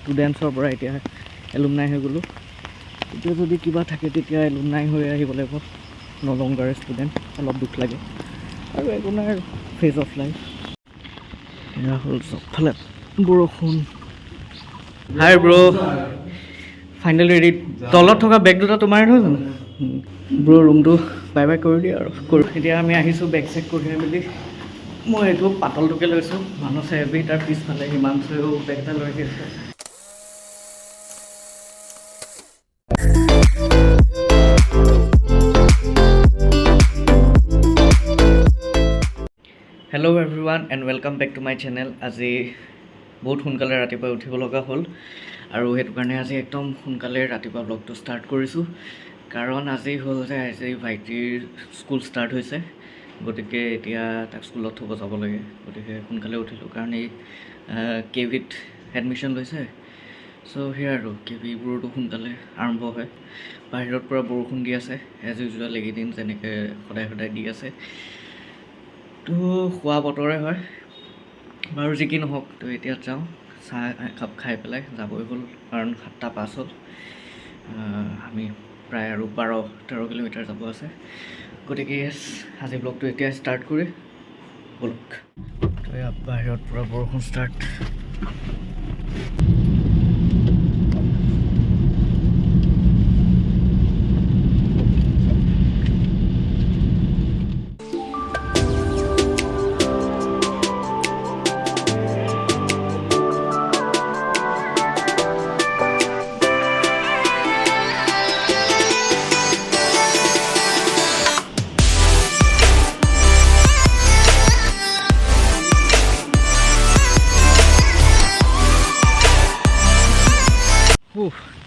ষ্টুডেণ্টছৰ পৰা এতিয়া এলুমনাই হৈ গ'লোঁ। এতিয়া যদি কিবা থাকে তেতিয়া এলুমনাই হৈ আহিব লাগিব, ন লংগাৰ ষ্টুডেণ্ট। অলপ দুখ লাগে আৰু একো নাই আৰু, ফেজ অফ লাইফ। এয়া হ'ল চবফালে বৰষুণ। হাই ব্ৰ, ফাইনেল ৰেডি। তলত থকা বেগ দুটা তোমাৰ নহয় জানো? ব্ৰ ৰুমটো বাই বাই কৰি দিয়ে আৰু এতিয়া আমি আহিছোঁ বেগ চেক কঢ়িয়াই মেলি। মই এইটো পাতলটোকে লৈছোঁ, মানুহ চেভি তাৰ পিছফালে হিমাংশুৱেও বেগ এটা লৈ আহিছে। Hello' everyone and welcome back to my channel. আজি বহুত সোনকালে ৰাতিপুৱা উঠিব লগা হ'ল আৰু সেইটো কাৰণে আজি একদম সোনকালে ৰাতিপুৱা ব্লগটো ষ্টাৰ্ট কৰিছোঁ। কাৰণ আজি হ'ল যে আজি ভাইটিৰ স্কুল ষ্টাৰ্ট হৈছে, গতিকে এতিয়া তাক স্কুলত থ'ব যাব লাগে। গতিকে সোনকালে উঠিলোঁ কাৰণ এই কেভিত এডমিশ্যন লৈছে। চ' সেয়া আৰু কেভিবোৰতো সোনকালে আৰম্ভ হয়। বাহিৰত পৰা বৰষুণ দি আছে এজ ইউজুৱেল, এইকেইদিন যেনেকৈ সদায় সদায় দি আছে। তো খোৱা বতৰে হয় বাৰু, যি কি নহওক। তো এতিয়া যাওঁ, চাহ একাপ খাই পেলাই যাবই হ'ল, কাৰণ 7টা 5 হ'ল। আমি প্ৰায় আৰু 12-13 কিলোমিটাৰ যাব আছে। গতিকে আজি ব্লগটো এতিয়া ষ্টাৰ্ট কৰি ব'লক। তো বাহিৰত পৰা বৰষুণ ষ্টাৰ্ট।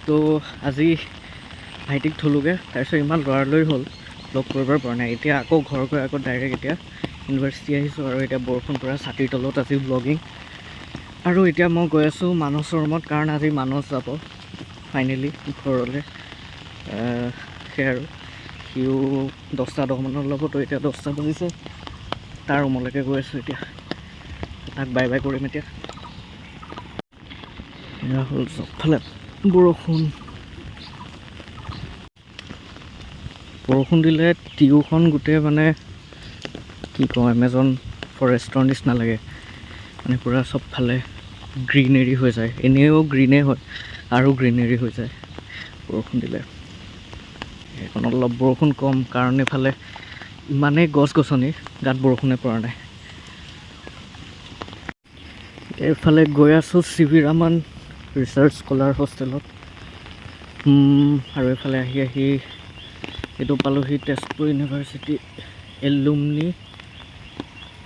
তো আজি ভাইটিক থলোঁগৈ, তাৰপিছত ইমান লৰালৰি হ'ল ব্লগ কৰিব পৰা নাই। এতিয়া আকৌ ঘৰ গৈ আকৌ ডাইৰেক্ট এতিয়া ইউনিভাৰ্চিটি আহিছোঁ আৰু এতিয়া বৰষুণ পৰা ছাতিৰ তলত আজি ব্লগিং। আৰু এতিয়া মই গৈ আছোঁ মানসৰ ৰুমত, কাৰণ আজি মানস যাব ফাইনেলি ঘৰলৈ। সেয়া আৰু সিও 10-10 মানত ল'ব। তো এতিয়া 10টা বাজিছে, তাৰ ৰুমলৈকে গৈ আছোঁ এতিয়া। তাক বাই বাই কৰিম এতিয়া। এয়া হ'ল চবফালে বৰষুণ দিলে টিউখন গোটেই মানে কি কওঁ, এমেজন ফৰেষ্টৰ নিচিনা লাগে। মানে পূৰা চবফালে গ্ৰীনেৰী হৈ যায়, এনেও গ্ৰীনেই হয় আৰু গ্ৰীনেৰী হৈ যায় বৰষুণ দিলে। এইখন অলপ বৰষুণ কম, কাৰণ এইফালে ইমানেই গছ গছনি, গাত বৰষুণে পৰা নাই। এইফালে গৈ আছোঁ চি.ভি. ৰামান ৰিচাৰ্চ স্কলাৰ হোষ্টেলত। আৰু এইফালে আহি এইটো পালোহি তেজপুৰ ইউনিভাৰ্চিটি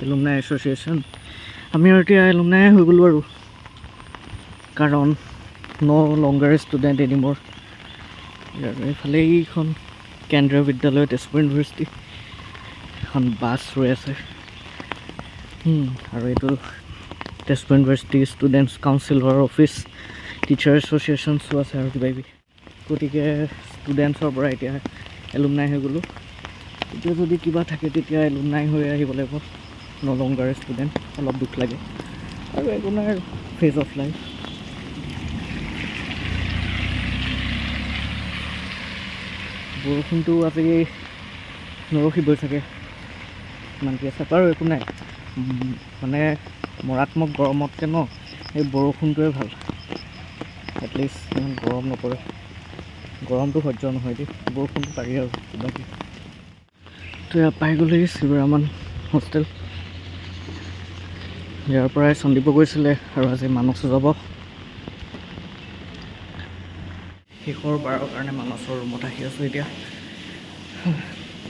এলুমনাই এছ'চিয়েশ্যন। আমি আৰু এতিয়া এলুমনাই হৈ গ'লোঁ আৰু, কাৰণ ন লংগাৰ ষ্টুডেণ্ট এনিমৰ। আৰু এইফালে এইখন কেন্দ্ৰীয় বিদ্যালয় তেজপুৰ ইউনিভাৰ্চিটি, এখন বাছ ৰৈ আছে। আৰু এইটো তেজপুৰ ইউনিভাৰ্চিটি ষ্টুডেণ্টছ কাউন্সিলৰ অফিচ, টিচাৰ এছ'চিয়েশ্যনছো আছে আৰু কিবাকিবি। গতিকে ষ্টুডেণ্টছৰ পৰা এতিয়া এলুমনাই হৈ গ'লোঁ। এতিয়া যদি কিবা থাকে তেতিয়া এলুমনাই হৈ আহিব লাগিব, ন লংগাৰ ষ্টুডেণ্ট। অলপ দুখ লাগে আৰু একো নাই আৰু, ফেজ অফ লাইফ। বৰষুণটো আজি নৰখিবই চাগে, ইমানকৈ আছে বাৰু, একো নাই। মানে মাৰাত্মক গৰমতকৈ ন এই বৰষুণটোৱে ভাল, এটলিষ্ট ইমান গৰম নপৰে। গৰমটো সহ্য নহয় দেই, বৰষুণটো পাৰি আৰু কিবাকিবি। তো ইয়াত পাই গ'লেই চি.ভি. ৰামান হোষ্টেল। ইয়াৰ পৰাই সন্দীপ গৈছিলে আৰু আজি মানস যাব। শেষৰ বাৰৰ কাৰণে মানসৰ ৰুমত আহি আছোঁ এতিয়া।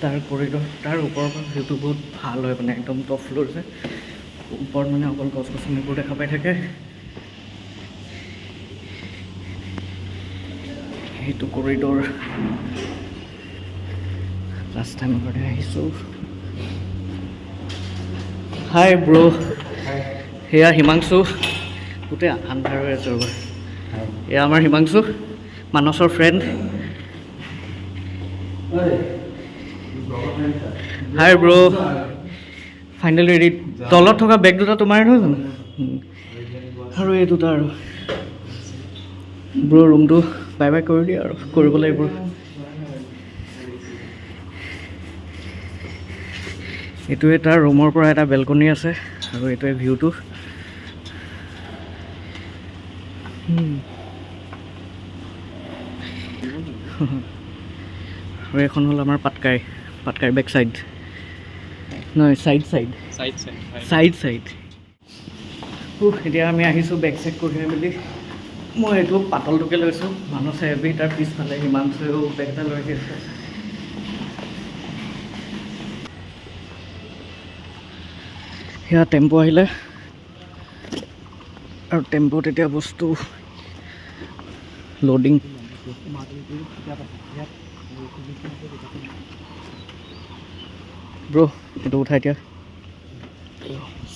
তাৰ কৰিডৰ, তাৰ ওপৰৰ পৰা ভিউটো বহুত ভাল হয়, মানে একদম টপ ফ্ল'ৰ যে, ওপৰত মানে অকল গছ গছনিবোৰ দেখা পাই থাকে। সেইটো কৰিডৰ লাষ্ট টাইম ঘৰতে আহিছোঁ। হাই ব্ৰ, সেয়া হিমাংশু। গোটেই আন্ধাৰ হৈ আছে ৰ'বা। এয়া আমাৰ হিমাংশু, মানসৰ ফ্ৰেণ্ড। হাই ব্ৰ, ফাইনেল ৰেডি। তলত থকা বেগ দুটা তোমাৰ নহয় জানো? আৰু এই দুটা আৰু ব্ৰ ৰুমটো বাই বাই কৰি দিয়ে আৰু কৰিব লাগিব। এইটোৱে তাৰ ৰুমৰ পৰা এটা বেলকনি আছে আৰু এইটোৱে ভিউটো। আৰু এখন হ'ল আমাৰ পাটকাই বেক চাইড নহয় চাইড। এতিয়া আমি আহিছোঁ বেক চেক কঢ়িয়াই মেলি। মই এইটো পাতলটোকে লৈছোঁ, মানুহ চেবি তাৰ পিছফালে হিমাংশুৱেও বেগ এটা লৈ আহিছে। সেয়া টেম্পু আহিলে আৰু টেম্পুত এতিয়া বস্তু লোডিং। ব্ৰ এইটো উঠাই দিয়া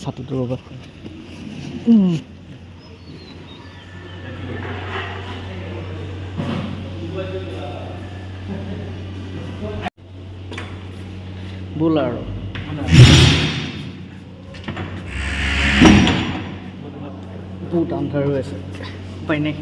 ছাতিটো ৰ'বা। ব'ল আৰু বহুত আন্ধাৰ হৈ আছে, উপায় নাই।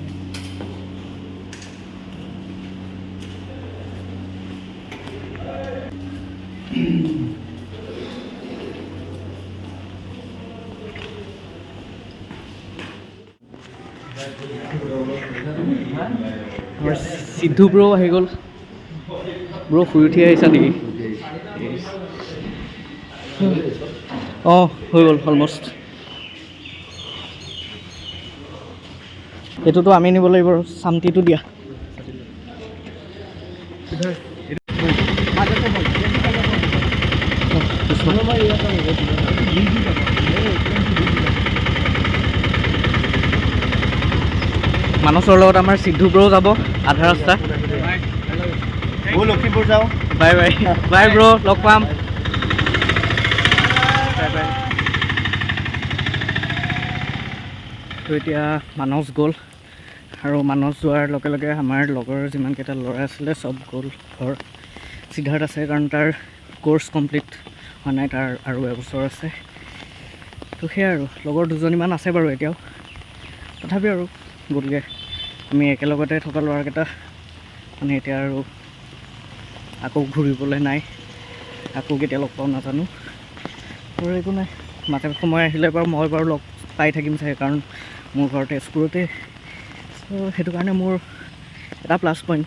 আমাৰ সিদ্ধু ব্ৰ আহি গ'ল। ব্ৰ শুই উঠি আহিছা নেকি? অঁ হৈ গ'ল অলমষ্ট। এইটোতো আমি নিব লাগিব আৰু চামটিটো দিয়া। মানসৰ লগত আমাৰ সিদ্ধু ব্ৰ যাব আধা ৰাস্তা। লখিমপুৰ যাওঁ। বাই বাই বাই ব্ৰ, লগ পাম। Bye bye. তো এতিয়া মানস গ'ল আৰু মানস যোৱাৰ লগে লগে আমাৰ লগৰ যিমানকেইটা ল'ৰা আছিলে চব গ'ল ঘৰ। সিদ্ধাৰ্থ আছে কাৰণ তাৰ কোৰ্চ কমপ্লিট হোৱা নাই, তাৰ আৰু এবছৰ আছে। তো সেয়াই আৰু লগৰ দুজনীমান আছে বাৰু এতিয়াও, তথাপি আৰু গ'লগৈ। আমি একেলগতে থকা ল'ৰাকেইটা মানে এতিয়া আৰু আকৌ ঘূৰিবলৈ নাই, আকৌ কেতিয়া লগ পাওঁ নাজানো। আৰু একো নাই, মাজে সময় আহিলে বাৰু মই বাৰু লগ পাই থাকিম চাগে, কাৰণ মোৰ ঘৰ তেজপুৰতে। চ' সেইটো কাৰণে মোৰ এটা প্লাছ পইণ্ট,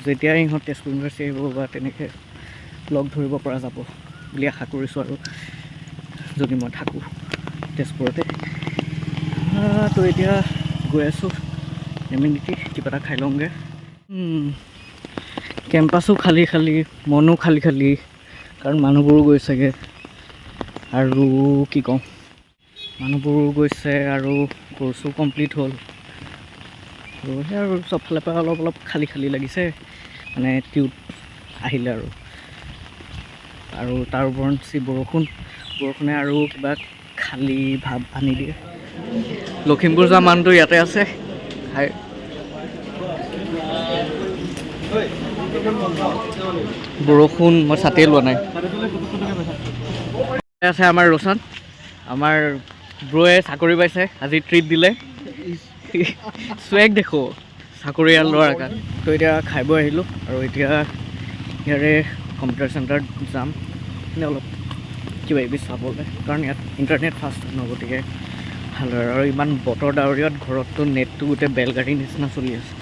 যেতিয়াই ইহঁত তেজপুৰ ইউনিভাৰ্চিটি আহিব বা তেনেকৈ লগ ধৰিব পৰা যাব বুলি আশা কৰিছোঁ। আৰু যদি মই থাকোঁ তেজপুৰতে। তো এতিয়া গৈ আছোঁ এমিনিটি কিবা এটা খাই লওঁগৈ। কেম্পাছো খালী খালী, মনো খালী খালী, কাৰণ মানুহবোৰো গৈছেগৈ। আৰু কি কওঁ, মানুহবোৰো গৈছে আৰু কোৰ্চো কমপ্লিট হ'ল। আৰু সেই আৰু চবফালৰ পৰা অলপ খালী খালী লাগিছে মানে টিউব আহিলে। আৰু তাৰ ওপৰঞ্চি বৰষুণে আৰু কিবা খালী ভাৱ আনি দিয়ে। লখিমপুৰ যোৱা মানুহটো ইয়াতে আছে। বৰষুণ, মই ছাতিয়ে লোৱা নাই। আছে আমাৰ ৰোশন, আমাৰ ব্ৰয়ে চাকৰি পাইছে, আজি ট্ৰিট দিলে। চুৱেগ দেখো চাকৰিয়াল ল'ৰাৰ কাৰণে। তো এতিয়া খাই বৈ আহিলোঁ আৰু এতিয়া ইয়াৰে কম্পিউটাৰ চেণ্টাৰত যাম মানে অলপ কিবা কিবি চাবলৈ, কাৰণ ইয়াত ইণ্টাৰনেট ফাষ্ট ন, গতিকে ভাল হয়। আৰু ইমান বতৰ ডাৱৰীয়াত ঘৰততো নেটটো গোটেই বেলগাড়ীৰ নিচিনা চলি আছে,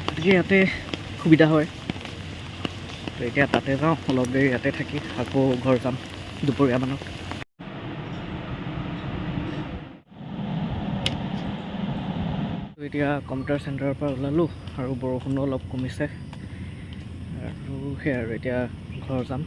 গতিকে ইয়াতে সুবিধা হয়। তো এতিয়া তাতে যাওঁ, অলপ দেৰি ইয়াতে থাকি আকৌ ঘৰ যাম দুপৰীয়া মানত। এতিয়া কম্পিউটাৰ চেণ্টাৰৰ পৰা ওলালোঁ আৰু বৰষুণো অলপ কমিছে আৰু সেয়াই আৰু এতিয়া ঘৰ যাম।